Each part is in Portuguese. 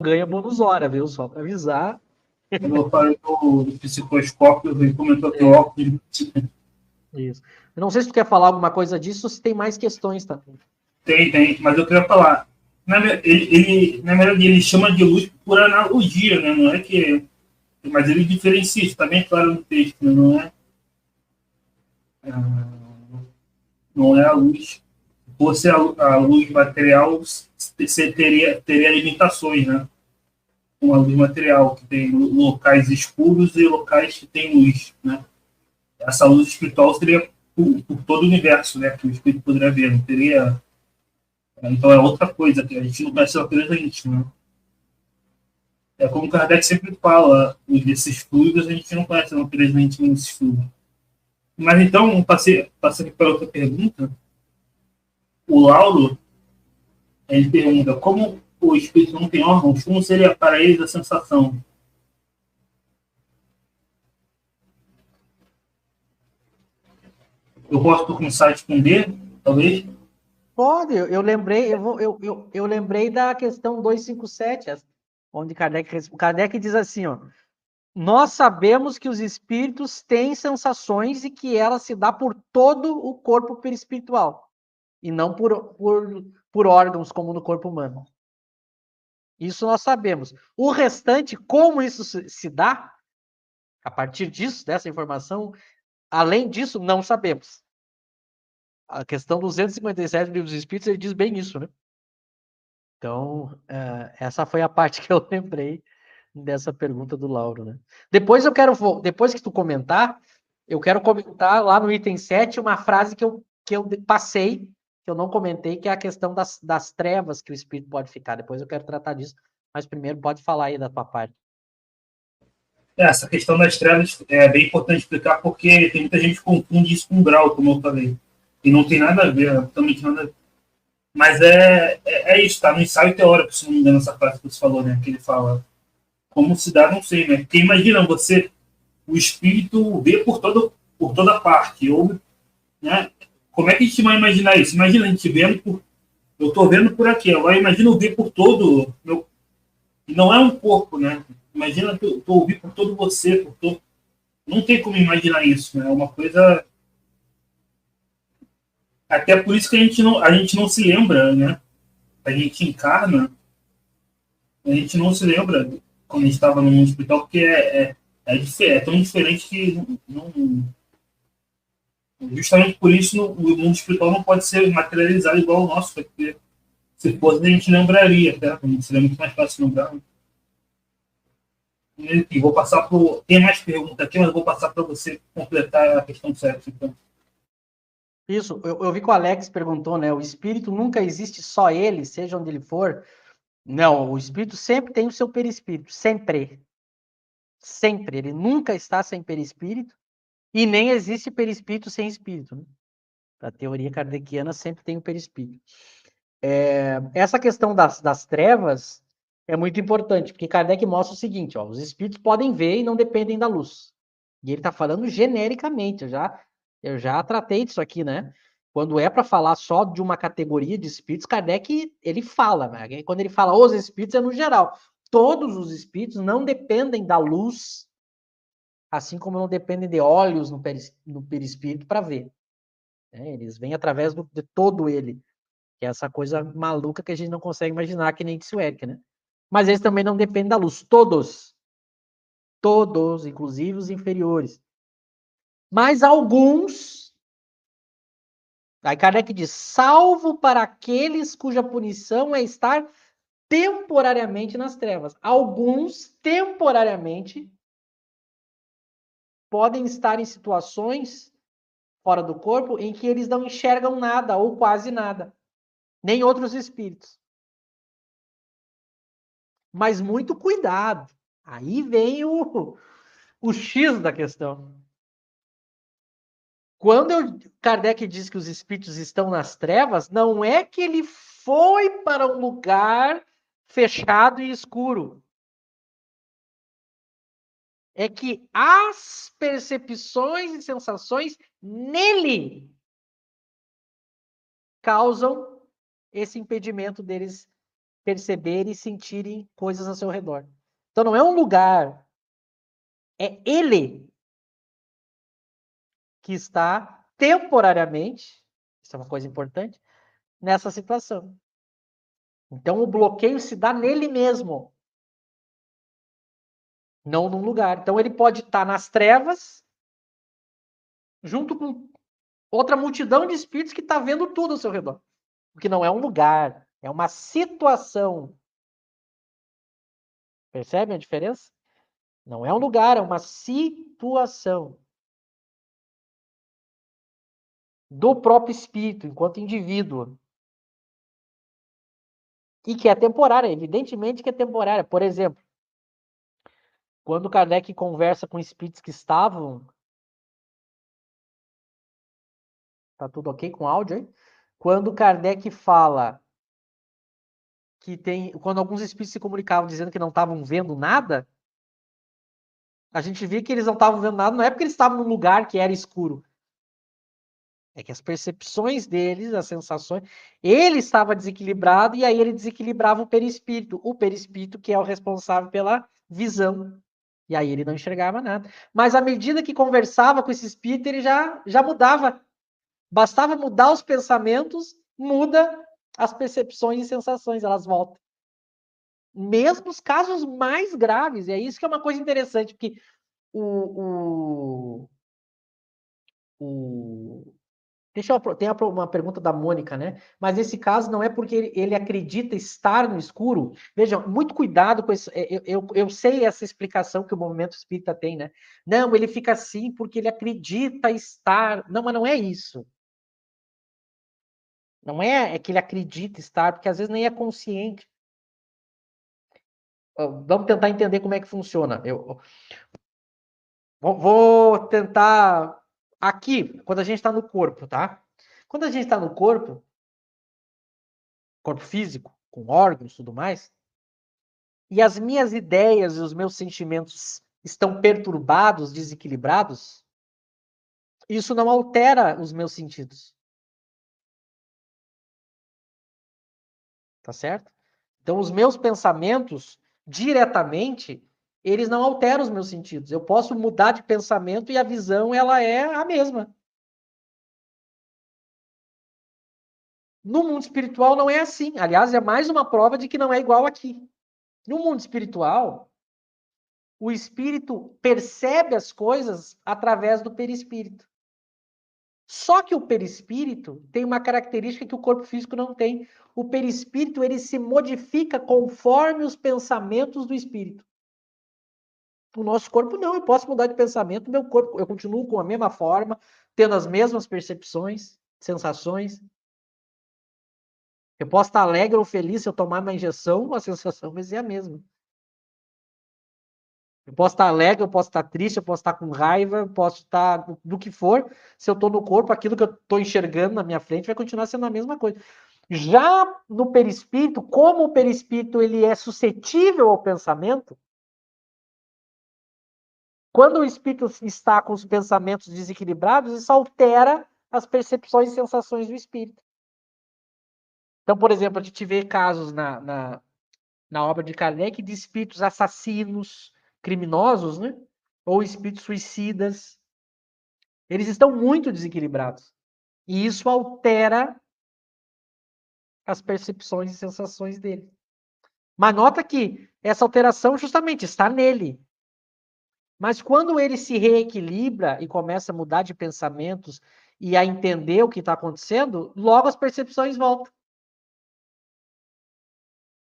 ganha bônus hora, viu? Só para avisar. Quando eu falei do psicoscópio, ele comentou que o óculos. Isso. Eu não sei se tu quer falar alguma coisa disso ou se tem mais questões, tá? Tem, mas eu queria falar. Na verdade, ele chama de luz por analogia, né? Não é que. Mas ele diferencia, isso está bem claro no texto, né? Não é a luz. Se fosse a luz material, você teria limitações, né? Uma luz material, que tem locais escuros e locais que tem luz, né? Essa luz espiritual seria por todo o universo, né? Que o espírito poderia ver, não teria. Então é outra coisa, que a gente não conhece ela presente, né? É como o Kardec sempre fala, desses fluidos a gente não conhece ela presente nesses fluidos. Mas então, passei para outra pergunta. O Lauro, ele pergunta como o espírito não tem órgãos, como seria para eles a sensação? Eu posso começar a responder, talvez? Pode, eu lembrei, eu lembrei da questão 257, onde Kardec diz assim, ó, nós sabemos que os espíritos têm sensações e que ela se dá por todo o corpo perispiritual, e não por órgãos como no corpo humano. Isso nós sabemos. O restante, como isso se dá, a partir disso, dessa informação, além disso, não sabemos. A questão 257 do Livro dos Espíritos, ele diz bem isso, né? Então, essa foi a parte que eu lembrei dessa pergunta do Lauro, né? Depois que tu comentar, eu quero comentar lá no item 7 uma frase que eu passei, que eu não comentei, que é a questão das trevas que o espírito pode ficar. Depois eu quero tratar disso, mas primeiro pode falar aí da tua parte. Essa questão das trevas é bem importante explicar porque tem muita gente que confunde isso com grau, como eu falei. E não tem nada a ver, absolutamente nada a ver. Mas é isso, tá no ensaio teórico, se não me engano, essa frase que você falou, né? Que ele fala como se dá, não sei, né? Porque imagina você, o espírito vê por toda parte, ou, né? Como é que a gente vai imaginar isso? Imagina a gente vendo por. Eu estou vendo por aqui, agora imagina eu ver por todo. E não é um corpo, né? Imagina tu ouvir por todo você, por todo. Não tem como imaginar isso, né? É uma coisa. Até por isso que a gente não se lembra, né? A gente encarna, a gente não se lembra quando a gente estava no mundo espiritual, porque é tão diferente que justamente por isso o mundo espiritual não pode ser materializado igual ao nosso, porque se fosse a gente lembraria, tá? Seria muito mais fácil lembrar. E vou passar para. Tem mais perguntas aqui, mas eu vou passar para você completar a questão certa. Então. Isso, eu vi que o Alex perguntou, né? O espírito nunca existe só ele, seja onde ele for. Não, o espírito sempre tem o seu perispírito, sempre. Sempre. Ele nunca está sem perispírito e nem existe perispírito sem espírito, né? A teoria kardeciana sempre tem o perispírito. Essa questão das trevas é muito importante, porque Kardec mostra o seguinte, ó, os espíritos podem ver e não dependem da luz. E ele está falando genericamente, eu já tratei disso aqui, né? Quando é para falar só de uma categoria de espíritos, Kardec, ele fala, né? Quando ele fala os espíritos, é no geral. Todos os espíritos não dependem da luz, assim como não dependem de olhos no perispírito para ver. Né? Eles vêm através de todo ele, que é essa coisa maluca que a gente não consegue imaginar, que nem disse o Eric, né? Mas eles também não dependem da luz, todos, inclusive os inferiores. Mas alguns, aí Kardec diz, salvo para aqueles cuja punição é estar temporariamente nas trevas. Alguns, temporariamente, podem estar em situações fora do corpo em que eles não enxergam nada ou quase nada, nem outros espíritos. Mas muito cuidado. Aí vem o X da questão. Quando Kardec diz que os espíritos estão nas trevas, não é que ele foi para um lugar fechado e escuro. É que as percepções e sensações nele causam esse impedimento deles perceberem e sentirem coisas ao seu redor. Então não é um lugar, é ele que está temporariamente, isso é uma coisa importante, nessa situação. Então o bloqueio se dá nele mesmo, não num lugar. Então ele pode estar nas trevas, junto com outra multidão de espíritos que está vendo tudo ao seu redor. Porque não é um lugar, é uma situação. Percebe a diferença? Não é um lugar, é uma situação do próprio espírito, enquanto indivíduo. E que é temporária, evidentemente que é temporária. Por exemplo, quando Kardec conversa com espíritos que estavam. Tá tudo ok com o áudio aí? Quando Kardec fala que tem. Quando alguns espíritos se comunicavam dizendo que não estavam vendo nada, a gente via que eles não estavam vendo nada, não é porque eles estavam num lugar que era escuro. É que as percepções deles, as sensações, ele estava desequilibrado e aí ele desequilibrava o perispírito. O perispírito que é o responsável pela visão. E aí ele não enxergava nada. Mas à medida que conversava com esse espírito, ele já mudava. Bastava mudar os pensamentos, muda as percepções e sensações, elas voltam. Mesmo os casos mais graves, e é isso que é uma coisa interessante, porque o, o deixa eu, tem uma pergunta da Mônica, né? Mas nesse caso não é porque ele acredita estar no escuro. Veja, muito cuidado com isso. Eu sei essa explicação que o movimento espírita tem, né? Não, ele fica assim porque ele acredita estar. Não, mas não é isso. Não é que ele acredita estar, porque às vezes nem é consciente. Vamos tentar entender como é que funciona. Eu vou tentar aqui, quando a gente está no corpo, tá? Quando a gente está no corpo físico, com órgãos e tudo mais, e as minhas ideias e os meus sentimentos estão perturbados, desequilibrados, isso não altera os meus sentidos. Tá certo? Então, os meus pensamentos, diretamente, eles não alteram os meus sentidos. Eu posso mudar de pensamento e a visão, ela é a mesma. No mundo espiritual não é assim. Aliás, é mais uma prova de que não é igual aqui. No mundo espiritual, o espírito percebe as coisas através do perispírito. Só que o perispírito tem uma característica que o corpo físico não tem. O perispírito, ele se modifica conforme os pensamentos do espírito. O nosso corpo não, eu posso mudar de pensamento, meu corpo, eu continuo com a mesma forma, tendo as mesmas percepções, sensações. Eu posso estar alegre ou feliz se eu tomar uma injeção, a sensação vai ser a mesma. Eu posso estar alegre, eu posso estar triste, eu posso estar com raiva, eu posso estar do que for. Se eu estou no corpo, aquilo que eu estou enxergando na minha frente vai continuar sendo a mesma coisa. Já no perispírito, como o perispírito ele é suscetível ao pensamento, quando o espírito está com os pensamentos desequilibrados, isso altera as percepções e sensações do espírito. Então, por exemplo, a gente vê casos na obra de Kardec de espíritos assassinos, criminosos, né? Ou espíritos suicidas. Eles estão muito desequilibrados. E isso altera as percepções e sensações dele. Mas nota que essa alteração justamente está nele. Mas quando ele se reequilibra e começa a mudar de pensamentos e a entender o que está acontecendo, logo as percepções voltam.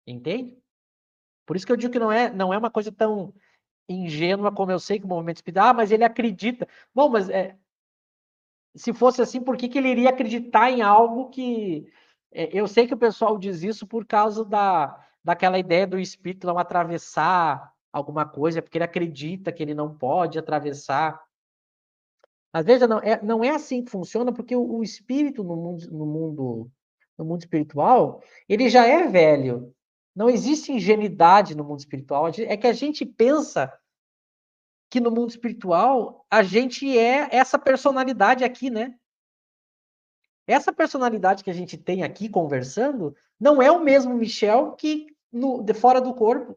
Entende? Por isso que eu digo que não é uma coisa tão ingênua como eu sei que o movimento espírita. Ah, mas ele acredita. Bom, mas se fosse assim, por que ele iria acreditar em algo que. Eu sei que o pessoal diz isso por causa daquela ideia do espírito não atravessar alguma coisa, porque ele acredita que ele não pode atravessar. Mas veja, não é assim que funciona, porque o espírito no mundo espiritual, ele já é velho. Não existe ingenuidade no mundo espiritual. É que a gente pensa que no mundo espiritual a gente é essa personalidade aqui, né? Essa personalidade que a gente tem aqui conversando não é o mesmo Michel que de fora do corpo.